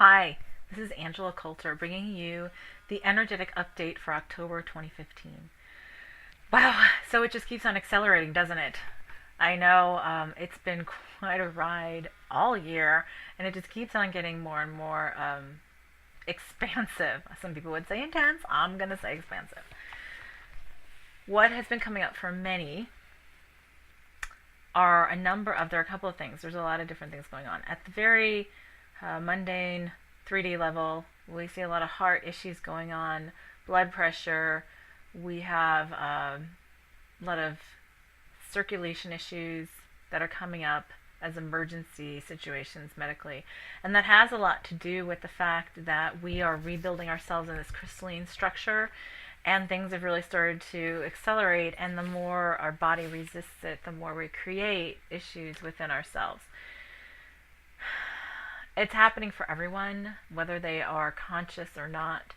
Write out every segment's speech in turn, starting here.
Hi, this is Angela Coulter bringing you the energetic update for October 2015. Wow, so it just keeps on accelerating, doesn't it? I know it's been quite a ride all year, and it just keeps on getting more and more expansive. Some people would say intense. I'm going to say expansive. What has been coming up for many are there are a couple of things. There's a lot of different things going on. At the very mundane 3D level, we see a lot of heart issues going on, blood pressure. We have a lot of circulation issues that are coming up as emergency situations medically. And that has a lot to do with the fact that we are rebuilding ourselves in this crystalline structure, and things have really started to accelerate, and the more our body resists it, the more we create issues within ourselves. It's happening for everyone, whether they are conscious or not.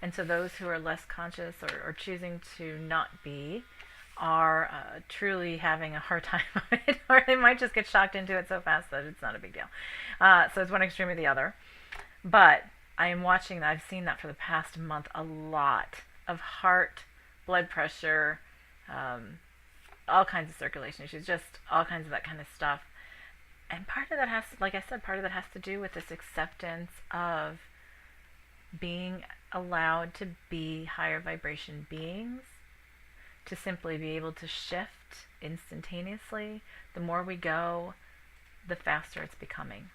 And so those who are less conscious or choosing to not be are truly having a hard time of it, or they might just get shocked into it so fast that it's not a big deal. So it's one extreme or the other. But I am watching that. I've seen that for the past month a lot of heart, blood pressure, all kinds of circulation issues, just all kinds of that kind of stuff. And part of that part of that has to do with this acceptance of being allowed to be higher vibration beings, to simply be able to shift instantaneously. The more we go, the faster it's becoming.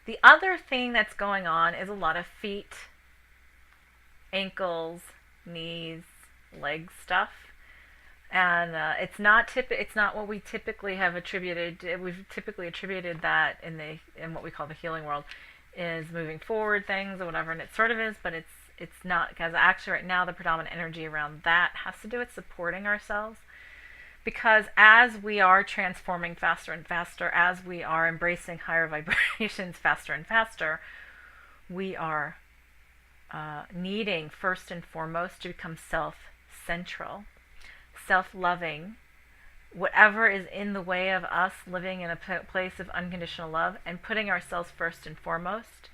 The other thing that's going on is a lot of feet, ankles, knees, leg stuff. And it's not what we typically have attributed. We've typically attributed that in what we call the healing world is moving forward things or whatever, and it sort of is, but it's not, because actually right now the predominant energy around that has to do with supporting ourselves. Because as we are transforming faster and faster, as we are embracing higher vibrations faster and faster, we are needing first and foremost to become self-central, self-loving, whatever is in the way of us living in a place of unconditional love and putting ourselves first and foremost.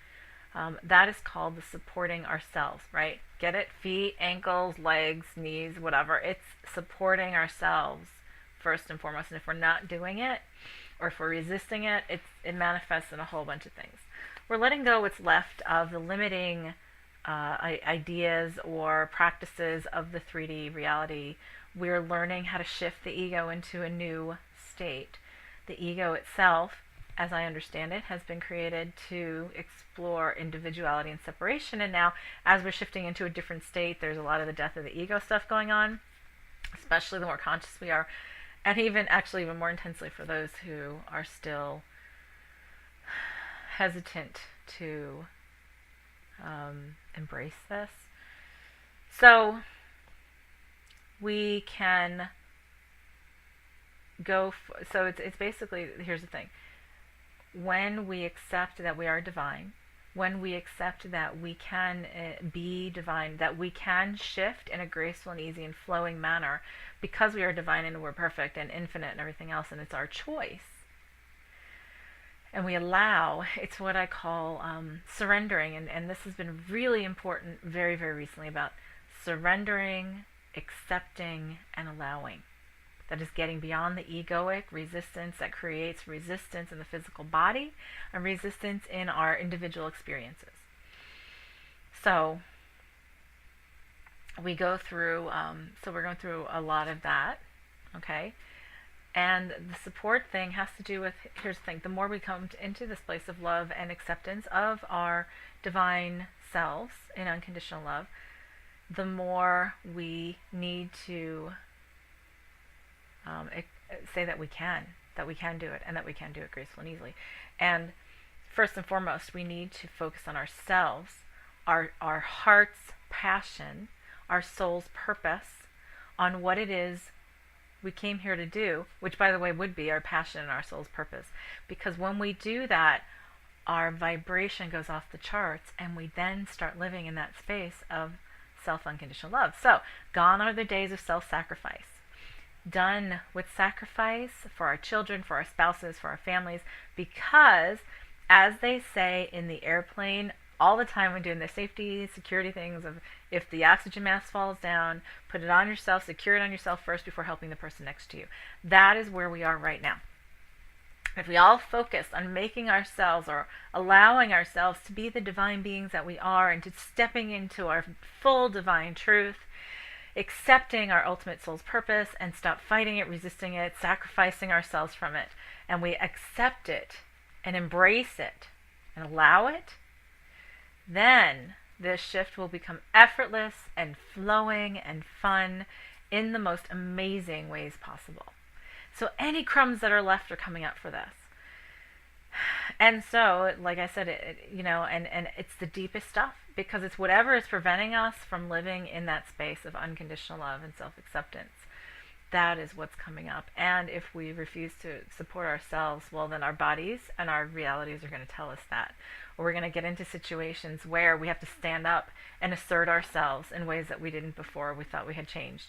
That is called the supporting ourselves, right? Get it? Feet, ankles, legs, knees, whatever. It's supporting ourselves first and foremost. And if we're not doing it, or if we're resisting it, it manifests in a whole bunch of things. We're letting go what's left of the limiting ideas or practices of the 3D reality. We're learning how to shift the ego into a new state. The ego itself, as I understand it, has been created to explore individuality and separation. And now, as we're shifting into a different state, there's a lot of the death of the ego stuff going on, especially the more conscious we are, and even more intensely for those who are still hesitant to embrace this. So we can so it's basically, here's the thing. When we accept that we are divine, when we accept that we can be divine, that we can shift in a graceful and easy and flowing manner because we are divine and we're perfect and infinite and everything else, and it's our choice. And we allow, it's what I call surrendering, and this has been really important very, very recently, about surrendering, accepting, and allowing. That is getting beyond the egoic resistance that creates resistance in the physical body and resistance in our individual experiences. So we go through, we're going through a lot of that, okay? And the support thing has to do with, here's the thing, the more we come into this place of love and acceptance of our divine selves in unconditional love, the more we need to say that we can do it, and that we can do it gracefully and easily. And first and foremost, we need to focus on ourselves, our heart's passion, our soul's purpose, on what it is we came here to do, which by the way would be our passion and our soul's purpose. Because when we do that, our vibration goes off the charts, and we then start living in that space of self-unconditional love. So, gone are the days of self-sacrifice. Done with sacrifice for our children, for our spouses, for our families, because as they say in the airplane all the time when doing the safety, security things of if the oxygen mask falls down, put it on yourself, secure it on yourself first before helping the person next to you. That is where we are right now. If we all focus on making ourselves or allowing ourselves to be the divine beings that we are and to stepping into our full divine truth, accepting our ultimate soul's purpose and stop fighting it, resisting it, sacrificing ourselves from it, and we accept it and embrace it and allow it, then this shift will become effortless and flowing and fun in the most amazing ways possible. So any crumbs that are left are coming up for this. And so, like I said, and it's the deepest stuff, because it's whatever is preventing us from living in that space of unconditional love and self-acceptance. That is what's coming up. And if we refuse to support ourselves, well, then our bodies and our realities are going to tell us that. Or we're going to get into situations where we have to stand up and assert ourselves in ways that we didn't before we thought we had changed.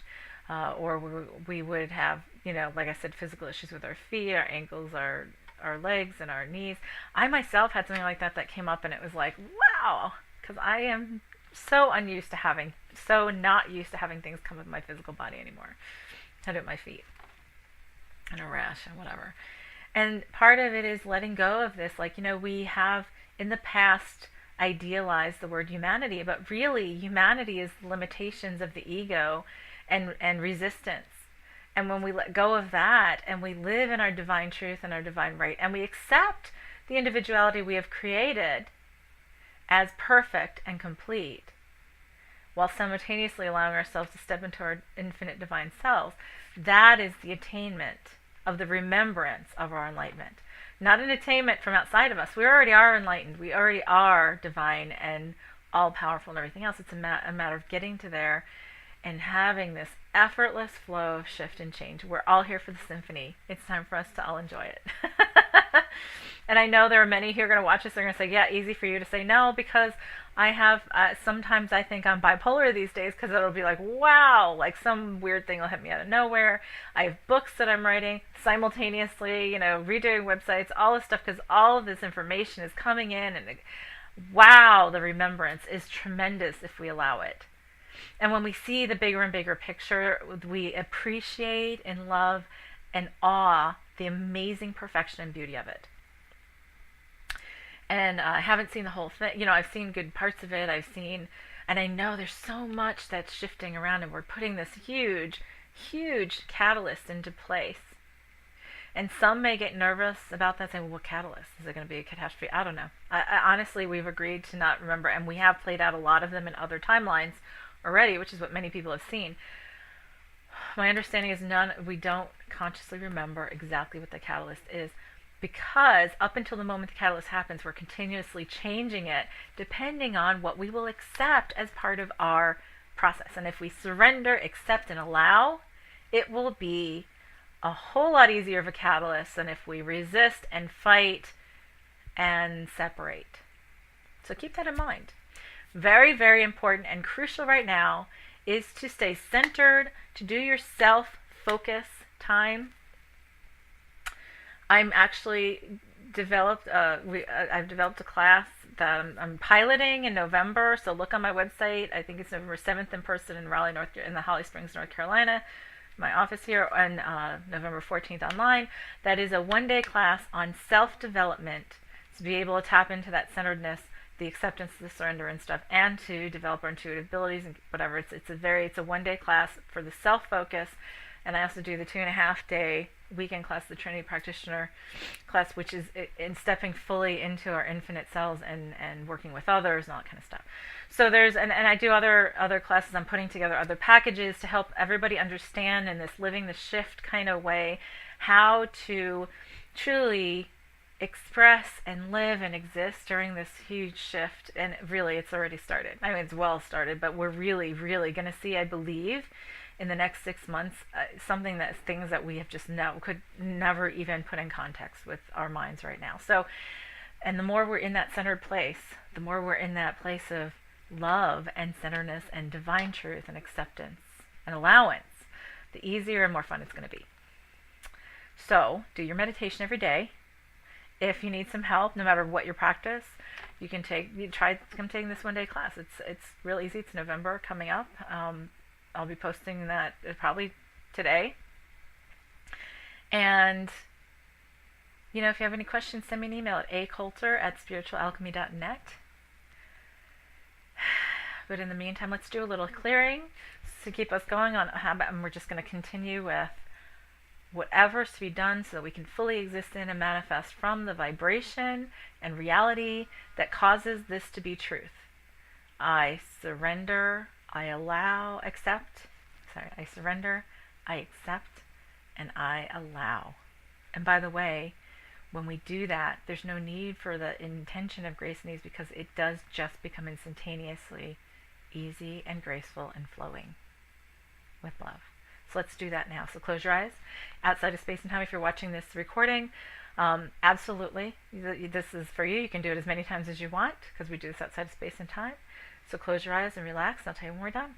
Or we would have, like I said, physical issues with our feet, our ankles, our legs, and our knees. I myself had something like that came up, and it was like, wow, because I am so not used to having things come with my physical body anymore. I do it with my feet, and a rash, and whatever. And part of it is letting go of this. We have in the past idealized the word humanity, but really humanity is the limitations of the ego and resistance. And when we let go of that and we live in our divine truth and our divine right, and we accept the individuality we have created as perfect and complete, while simultaneously allowing ourselves to step into our infinite divine selves, that is the attainment of the remembrance of our enlightenment. Not an attainment from outside of us. We already are enlightened. We already are divine and all-powerful and everything else. It's a matter of getting to there and having this effortless flow of shift and change. We're all here for the symphony. It's time for us to all enjoy it. And I know there are many who are going to watch this. They're going to say, yeah, easy for you to say no, because I have, sometimes I think I'm bipolar these days, because it'll be like, wow, like some weird thing will hit me out of nowhere. I have books that I'm writing simultaneously, redoing websites, all this stuff, because all of this information is coming in, and wow, the remembrance is tremendous if we allow it. And when we see the bigger and bigger picture, we appreciate and love and awe the amazing perfection and beauty of it. And I haven't seen the whole thing. I've seen good parts of it. And I know there's so much that's shifting around, and we're putting this huge, huge catalyst into place. And some may get nervous about that, saying, well, what catalyst? Is it going to be a catastrophe? I don't know. I honestly, we've agreed to not remember, and we have played out a lot of them in other timelines already, which is what many people have seen. My understanding is we don't consciously remember exactly what the catalyst is, because up until the moment the catalyst happens, we're continuously changing it depending on what we will accept as part of our process. And if we surrender, accept, and allow, it will be a whole lot easier of a catalyst than if we resist and fight and separate. So keep that in mind. Very, very important and crucial right now is to stay centered, to do your self-focus time. I'm actually I've developed a class that I'm piloting in November, so look on my website. I think it's November 7th in person in Raleigh, in the Holly Springs, North Carolina, my office here, and November 14th online. That is a one-day class on self-development, to be able to tap into that centeredness, the acceptance, the surrender and stuff, and to develop our intuitive abilities and whatever. It's a one-day class for the self-focus, and I also do the 2.5-day weekend class, the Trinity Practitioner class, which is in stepping fully into our infinite selves and working with others and all that kind of stuff. So there's, and I do other classes. I'm putting together other packages to help everybody understand in this living the shift kind of way how to truly express and live and exist during this huge shift. And really, it's already started. I mean, it's well started, but we're really, really going to see, I believe, in the next 6 months, things that we have just could never even put in context with our minds right now. So, and the more we're in that centered place, the more we're in that place of love and centeredness and divine truth and acceptance and allowance, the easier and more fun it's going to be. So, do your meditation every day. If you need some help, no matter what your practice, you try come taking this 1 day class. It's real easy. It's November coming up. I'll be posting that probably today. And if you have any questions, send me an email at acoulter@spiritualalchemy.net. But in the meantime, let's do a little clearing to keep us going on. And we're just going to continue with whatever's to be done so that we can fully exist in and manifest from the vibration and reality that causes this to be truth. I surrender, I allow, accept. I surrender, I accept, and I allow. And by the way, when we do that, there's no need for the intention of grace and ease, because it does just become instantaneously easy and graceful and flowing with love. So let's do that now. So close your eyes. Outside of space and time, if you're watching this recording, absolutely, this is for you. You can do it as many times as you want, because we do this outside of space and time. So close your eyes and relax. I'll tell you when we're done.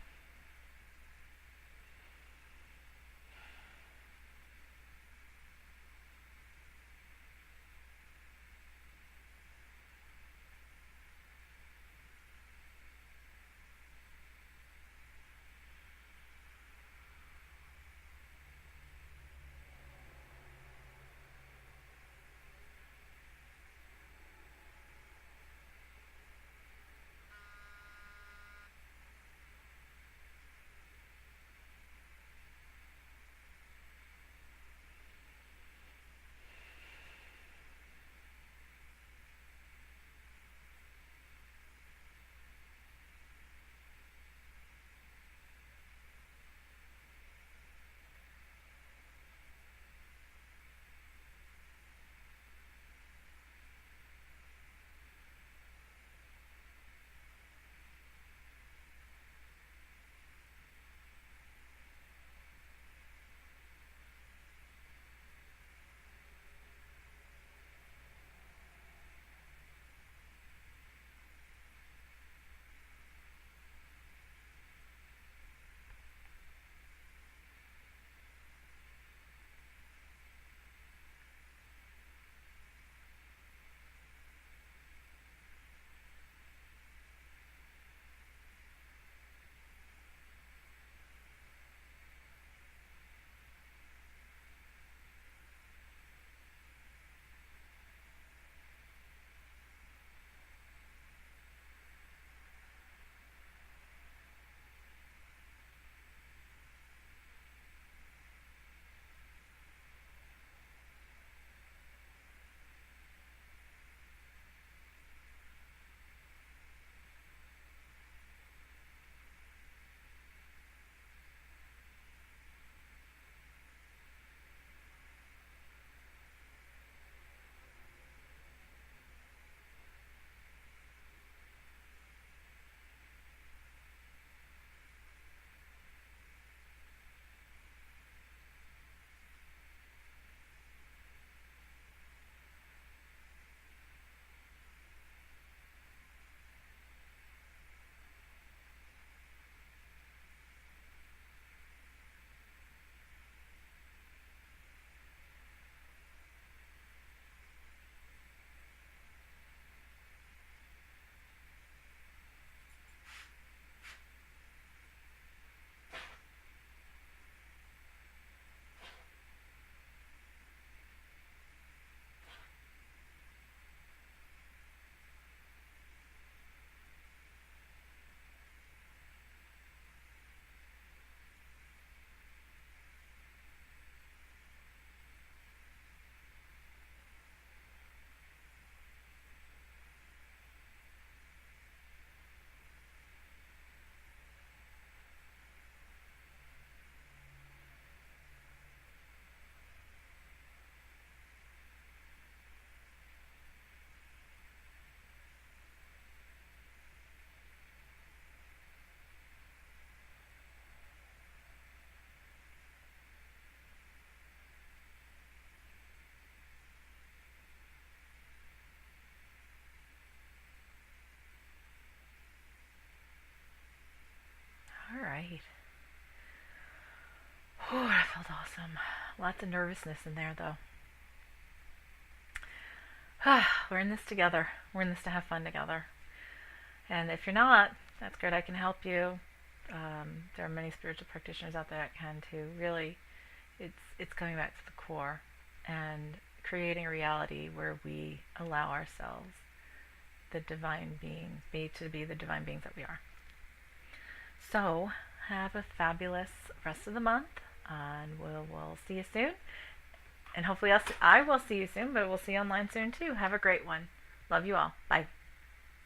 All right. Oh, that felt awesome. Lots of nervousness in there, though. We're in this together. We're in this to have fun together. And if you're not, that's good. I can help you. There are many spiritual practitioners out there that can too. Really, it's coming back to the core and creating a reality where we allow ourselves, the divine beings, to be the divine beings that we are. So have a fabulous rest of the month, and we'll see you soon. And hopefully I will see you soon, but we'll see you online soon too. Have a great one. Love you all. Bye.